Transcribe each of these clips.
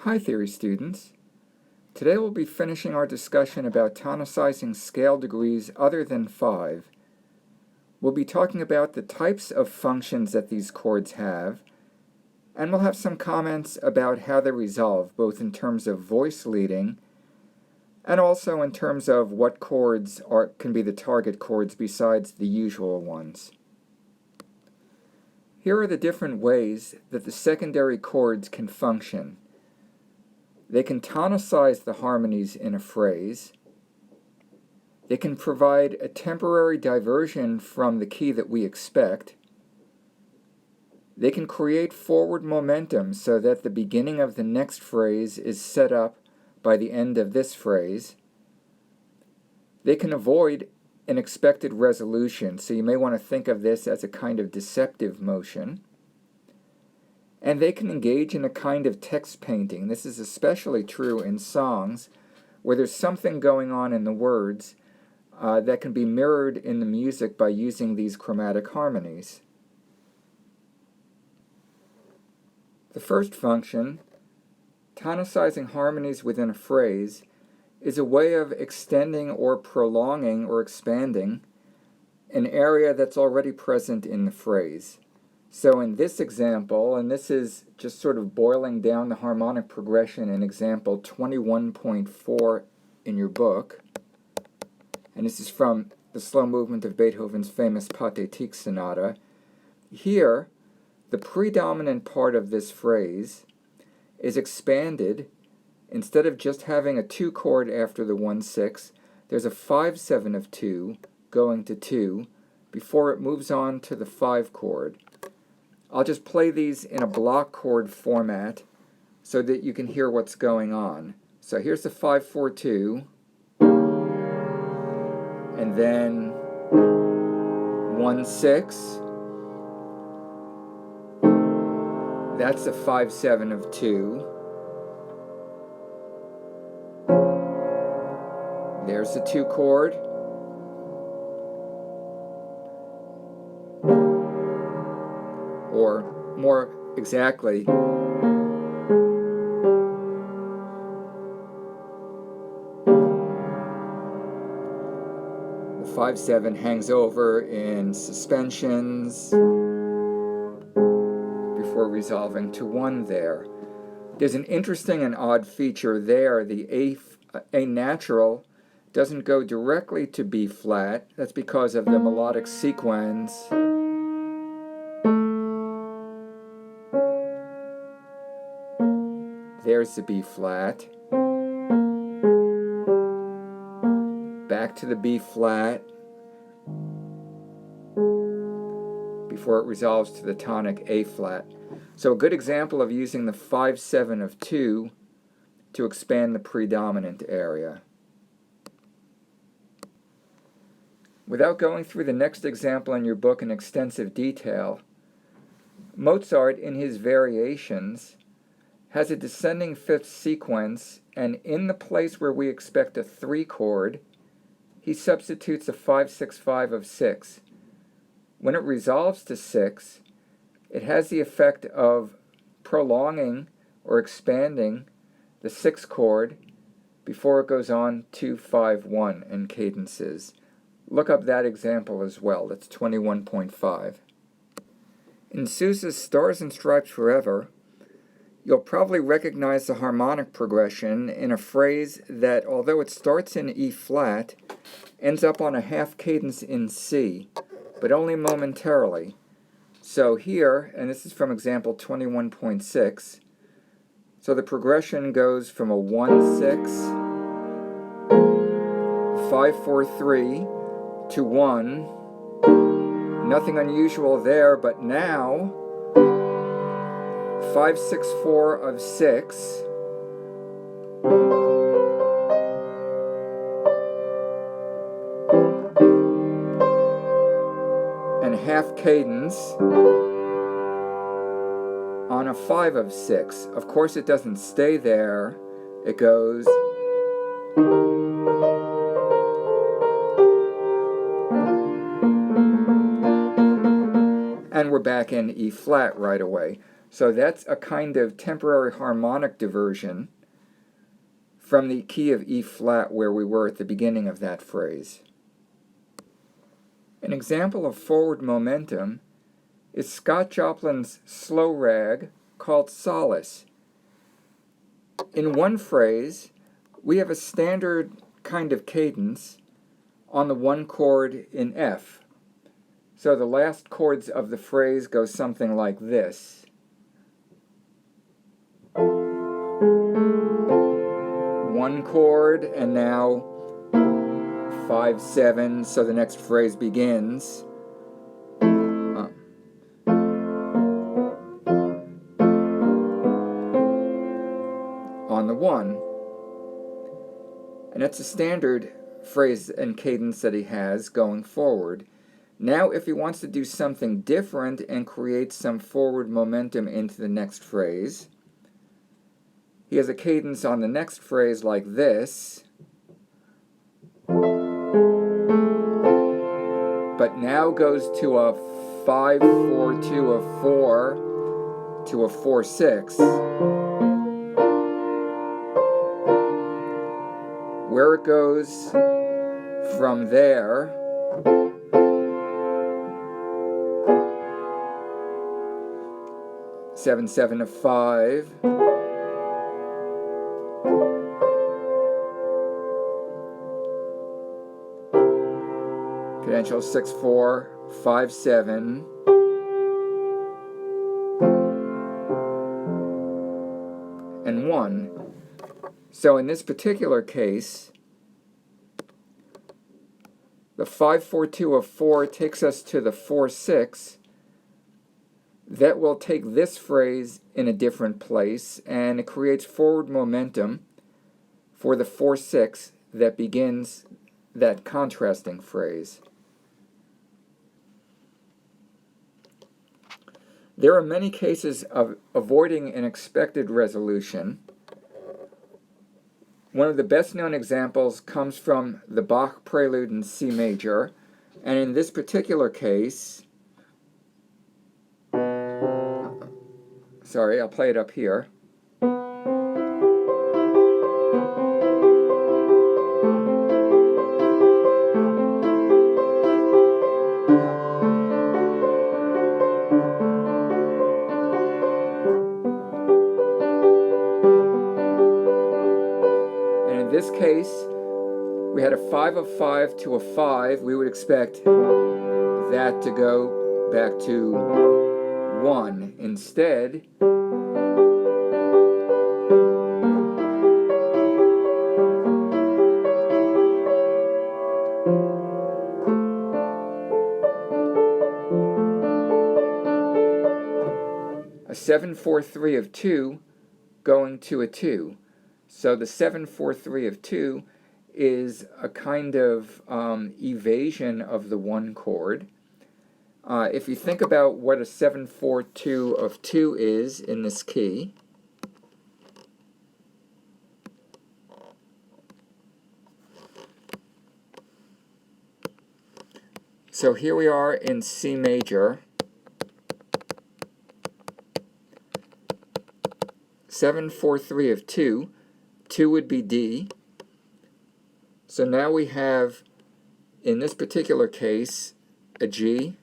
Hi theory students. Today we'll be finishing our discussion about tonicizing scale degrees other than 5. We'll be talking about the types of functions that these chords have, and we'll have some comments about how they resolve, both in terms of voice leading and also in terms of what chords can be the target chords besides the usual ones. Here are the different ways that the secondary chords can function. They can tonicize the harmonies in a phrase. They can provide a temporary diversion from the key that we expect. They can create forward momentum so that the beginning of the next phrase is set up by the end of this phrase. They can avoid an expected resolution, so you may want to think of this as a kind of deceptive motion. And they can engage in a kind of text painting. This is especially true in songs where there's something going on in the words that can be mirrored in the music by using these chromatic harmonies. The first function, tonicizing harmonies within a phrase, is a way of extending or prolonging or expanding an area that's already present in the phrase. So in this example, and this is just sort of boiling down the harmonic progression in example 21.4 in your book, and this is from the slow movement of Beethoven's famous Pathétique Sonata. Here, the predominant part of this phrase is expanded. Instead of just having a 2 chord after the 1-6, there's a 5-7 of 2 going to 2 before it moves on to the 5 chord. I'll just play these in a block chord format so that you can hear what's going on. So here's the 5-4-2, and then 1-6. That's a 5-7 of 2. There's the 2 chord. Or more exactly, the 5-7 hangs over in suspensions before resolving to 1 there. There's an interesting and odd feature there. The A natural doesn't go directly to B flat. That's because of the melodic sequence. There's the B flat. Back to the B flat before it resolves to the tonic A flat. So a good example of using the 5-7 of 2 to expand the predominant area. Without going through the next example in your book in extensive detail, Mozart in his variations has a descending fifth sequence, and in the place where we expect a 3 chord, he substitutes a 5-6-5 of 6. When it resolves to 6, it has the effect of prolonging or expanding the 6 chord before it goes on to 5-1 in cadences. Look up that example as well. That's 21.5. In Sousa's Stars and Stripes Forever, you'll probably recognize the harmonic progression in a phrase that, although it starts in E flat, ends up on a half cadence in C, but only momentarily. So here, and this is from example 21.6, so the progression goes from a 1-6, 5-4-3 to 1. Nothing unusual there, but now 5-6-4 of 6, and half cadence on a 5 of 6. Of course it doesn't stay there, it goes and we're back in E flat right away. So that's a kind of temporary harmonic diversion from the key of E flat where we were at the beginning of that phrase. An example of forward momentum is Scott Joplin's slow rag called Solace. In one phrase, we have a standard kind of cadence on the one chord in F. So the last chords of the phrase go something like this. One chord, and now 5/7, so the next phrase begins. On the 1. And that's a standard phrase and cadence that he has going forward. Now, if he wants to do something different and create some forward momentum into the next phrase, he has a cadence on the next phrase like this, but now goes to a 5/4 a 4 to a 4/6, where it goes from there seven 7 to 5, potential 6/4 5/7, and 1. So in this particular case, the 5/4 a 4 takes us to the 4/6. That will take this phrase in a different place, and it creates forward momentum for the 4/6 that begins that contrasting phrase. There are many cases of avoiding an expected resolution. One of the best-known examples comes from the Bach Prelude in C major, and in this particular case, sorry, I'll play it up here. In this case, we had a 5 of 5 to a 5. We would expect that to go back to 1. Instead, a 7/4 of 2 going to a 2. So the 7/4 of 2 is a kind of evasion of the 1 chord. If you think about what a 7/4 of 2 is in this key, so here we are in C major, 7/4 of 2, 2 would be D. So now we have, in this particular case, a G,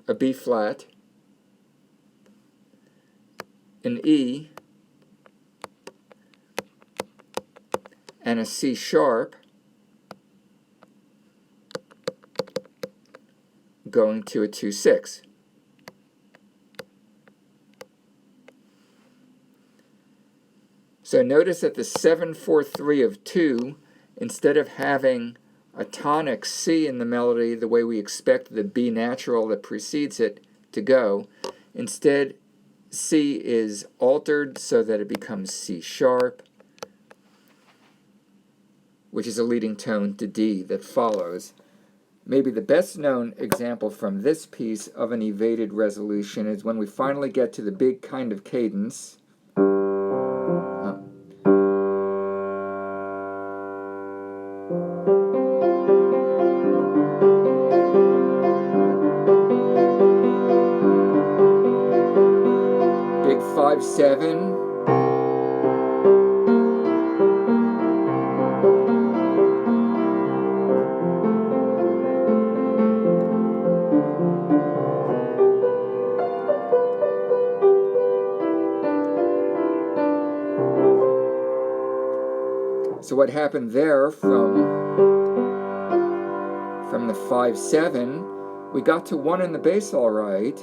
a B flat, an E, and a C sharp going to a 2/6. So notice that the 7/4 of 2, instead of having a tonic C in the melody the way we expect the B natural that precedes it to go, instead C is altered so that it becomes C sharp, which is a leading tone to D that follows. Maybe the best known example from this piece of an evaded resolution is when we finally get to the big kind of cadence. So what happened there from the 5-7, we got to 1 in the bass all right.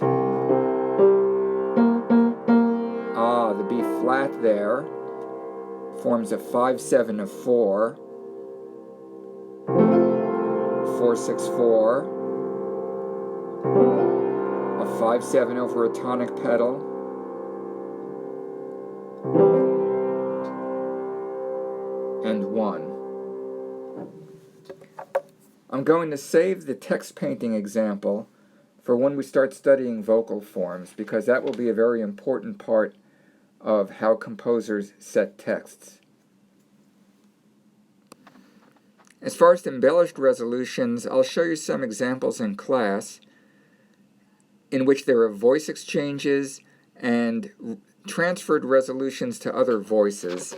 The B flat there forms a 5-7 of 4, 4-6-4, a 5-7 over a tonic pedal, and 1. I'm going to save the text painting example for when we start studying vocal forms, because that will be a very important part of how composers set texts. As far as embellished resolutions, I'll show you some examples in class in which there are voice exchanges and transferred resolutions to other voices.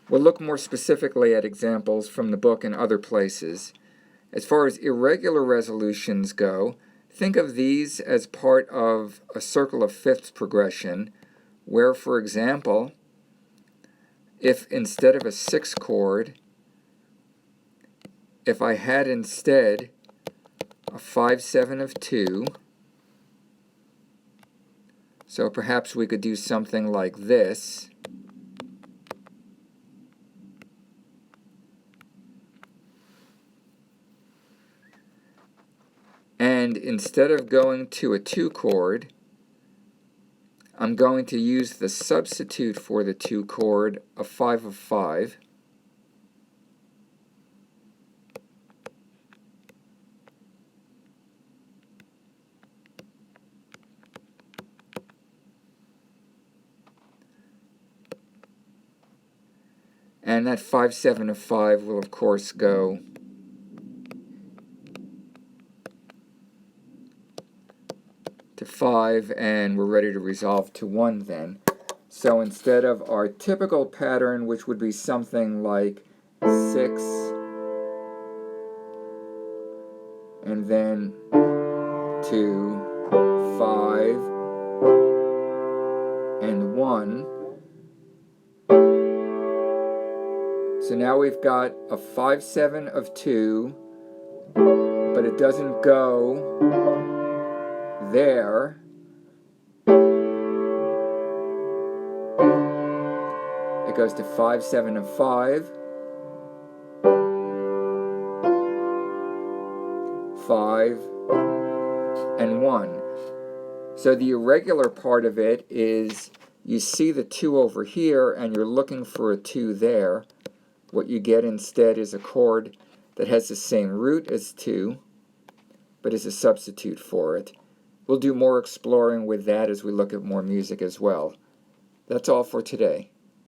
We'll look more specifically at examples from the book and other places. As far as irregular resolutions go, think of these as part of a circle of fifths progression, where, for example, if instead of a 6 chord, if I had instead a 5-7 of 2, so perhaps we could do something like this. And instead of going to a 2 chord, I'm going to use the substitute for the 2 chord, a 5 of 5. And that 5-7 of 5 will, of course, go to 5, and we're ready to resolve to 1 then. So instead of our typical pattern, which would be something like 6, and then 2, 5, and 1. So now we've got a 5-7 of 2, but it doesn't go there. It goes to 5-7 of 5, 5, and 1. So the irregular part of it is you see the 2 over here and you're looking for a 2 there. What you get instead is a chord that has the same root as 2, but is a substitute for it. We'll do more exploring with that as we look at more music as well. That's all for today.